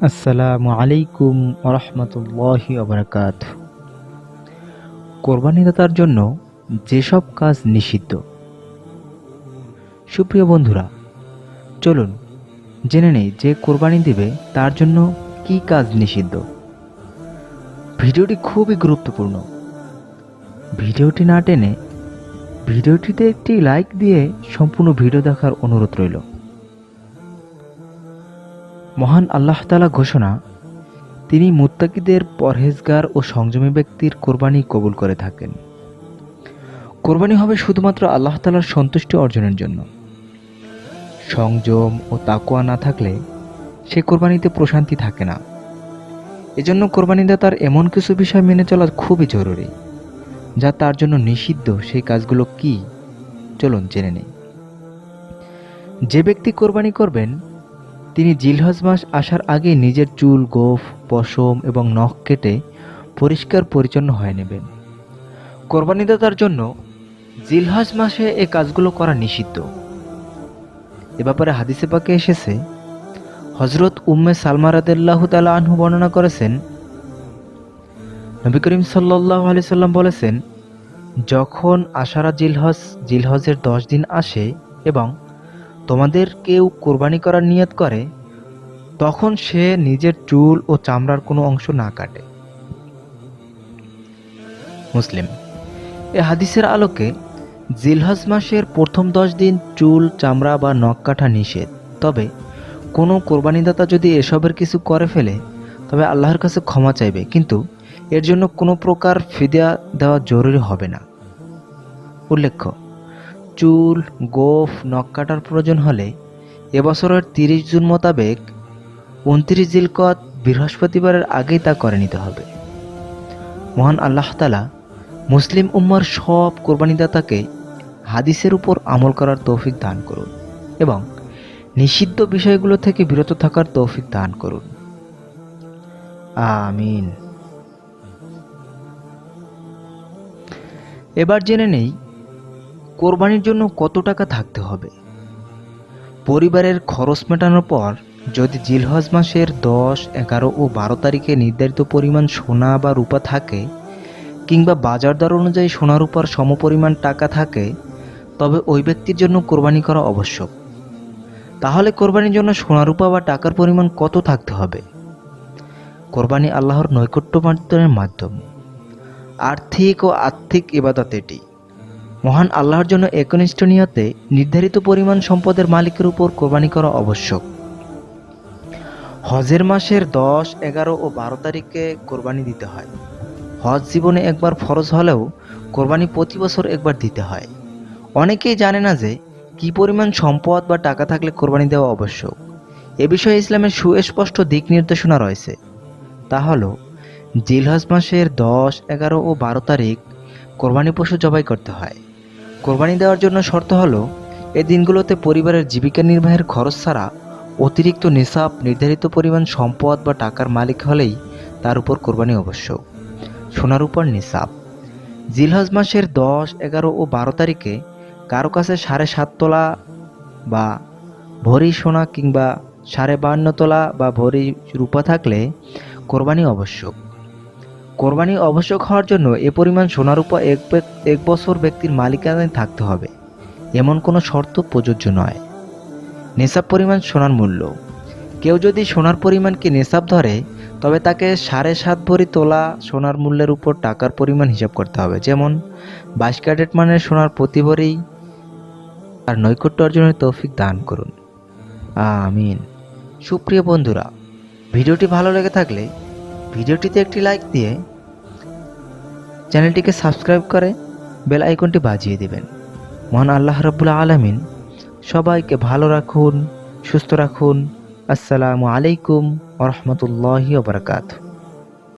আসসালামু আলাইকুম ওরহমতুল্লাহি ওবরাকাতুহু। কোরবানিদাতার জন্য যেসব কাজ নিষিদ্ধ। সুপ্রিয় বন্ধুরা, চলুন জেনে নেই যে কোরবানি দিবে তার জন্য কি কাজ নিষিদ্ধ। ভিডিওটি খুবই গুরুত্বপূর্ণ। ভিডিওটি না টেনে ভিডিওটিতে একটি লাইক দিয়ে সম্পূর্ণ ভিডিও দেখার অনুরোধ রইল। মহান আল্লাহ তাআলা ঘোষণা, তিনি মুত্তাকিদের, পরহেজগার ও সংযমী ব্যক্তির কোরবানি কবুল করে থাকেন। কোরবানি হবে শুধুমাত্র আল্লাহ তাআলার সন্তুষ্টি অর্জনের জন্য। সংযম ও তাকওয়া না থাকলে সে কোরবানিতে প্রশান্তি থাকে না। এজন্য কোরবানিদাতার এমন কিছু বিষয় মেনে চলা খুবই জরুরি, যা তার জন্য নিষিদ্ধ। সেই কাজগুলো কি, চলুন জেনে নেই। যে ব্যক্তি কোরবানি করবেন, তিনি জিলহজ মাস আসার আগে নিজের চুল, গোঁফ, পশম এবং নখ কেটে পরিষ্কার পরিচ্ছন্ন হয়ে নেবেন। কোরবানিদাতার জন্য জিলহজ মাসে এই কাজগুলো করা নিষিদ্ধ। এ ব্যাপারে হাদিসে পাকে এসেছে, হযরত উম্মে সালমা রাদিয়াল্লাহু তাআলা আনহু বর্ণনা করেছেন, নবী করিম সাল্লাল্লাহু আলাইহি সাল্লাম বলেছেন, যখন আশারা জিলহজের 10 দিন আসে এবং তোমাদের কেউ কোরবানি করার নিয়ত করে, তখন সে নিজের চুল ও চামড়ার কোনো অংশ না কাটে। মুসলিম। এ হাদিসের আলোকে জিলহজ মাসের প্রথম 10 দিন চুল, চামড়া বা নখ কাটা নিষেধ। তবে কোনো কোরবানিদাতা যদি এসবের কিছু করে ফেলে, তবে আল্লাহর কাছে ক্ষমা চাইবে, কিন্তু এর জন্য কোনো প্রকার ফিদিয়া দেওয়া জরুরি হবে না। উল্লেখ্য, চুল, গোঁফ, নখ কাটার প্রয়োজন হলে এবছরের 30 জুন মোতাবেক 29 জিলকদ বৃহস্পতিবারের আগেই তা করে নিতে হবে। মহান আল্লাহ তাআলা মুসলিম উম্মার সব কোরবানিদাতাকে হাদিসের উপর আমল করার তৌফিক দান করুন এবং নিষিদ্ধ বিষয়গুলো থেকে বিরত থাকার তৌফিক দান করুন। আমিন। এবার জেনে নেই কোরবানির জন্য কত টাকা থাকতে হবে। পরিবারের খরচ মেটানোর পর যদি জিলহজ মাসের 10, 11 ও 12 তারিখে নির্ধারিত পরিমাণ সোনা বা রূপা থাকে, কিংবা বাজার দর অনুযায়ী সোনা রূপার সমপরিমাণ টাকা থাকে, তবে ওই ব্যক্তির জন্য কোরবানি করা আবশ্যক। তাহলে কোরবানির জন্য সোনা রূপা বা টাকার পরিমাণ কত থাকতে হবে? কোরবানি আল্লাহর নৈকট্য অর্জনের মাধ্যম, আর্থিক ও আত্মিক ইবাদত। এটি মহান আল্লাহর জন্য একনিষ্ঠ নিয়তে নির্ধারিত পরিমাণ সম্পদের মালিকের উপর কোরবানি করা আবশ্যক। হজের মাসের 10, 11 ও 12 তারিখে কোরবানি দিতে হয়। হজ জীবনে একবার ফরজ হলেও কোরবানি প্রতি বছর একবার দিতে হয়। অনেকেই জানে না যে কি পরিমাণ সম্পদ বা টাকা থাকলে কোরবানি দেওয়া আবশ্যক। এ বিষয়ে ইসলামের সুস্পষ্ট দিক নির্দেশনা রয়েছে। তা হলো, জিলহজ মাসের 10, 11 ও 12 তারিখ কোরবানি পশু জবাই করতে হয়। কোরবানি দেওয়ার জন্য শর্ত হলো, এই দিনগুলোতে পরিবারের জীবিকা নির্বাহের খরচ ছাড়া অতিরিক্ত নিসাব, নির্ধারিত পরিমাণ সম্পদ বা টাকার মালিক হলেই তার উপর কোরবানি আবশ্যক। সোনার উপর নিসাব। জিলহজ মাসের 10, 11 ও 12 তারিখে কারো কাছে 7.5 তোলা বা ভরি সোনা কিংবা 52.5 তোলা বা ভরি রূপা থাকলে কোরবানি আবশ্যক। কোরবানি আবশ্যক হওয়ার জন্য এ পরিমাণ সোনা রূপা এক বছর ব্যক্তির মালিকানায় থাকতে হবে, এমন কোনো শর্ত প্রযোজ্য নয়। নেশাব পরিমাণ সোনার মূল্য। কেউ যদি সোনার পরিমাণকে নেশাব ধরে, তবে তাকে 7.5 ভরি তোলা সোনার মূল্যের উপর টাকার পরিমাণ হিসাব করতে হবে। যেমন 22 ক্যারেট মানের সোনার প্রতি ভরি আর নৈকট্য অর্জনের তৌফিক দান করুন। আমিন। সুপ্রিয় বন্ধুরা, ভিডিওটি ভালো লেগে থাকলে ভিডিওটিতে একটি লাইক দিয়ে চ্যানেলটিকে সাবস্ক্রাইব করে বেল আইকনটি বাজিয়ে দেবেন। মহান আল্লাহ রাব্বুল আলামিন সবাইকে ভালো রাখুন, সুস্থ রাখুন। আসসালামু আলাইকুম ওয়া রাহমাতুল্লাহি ওয়া বারাকাতুহু।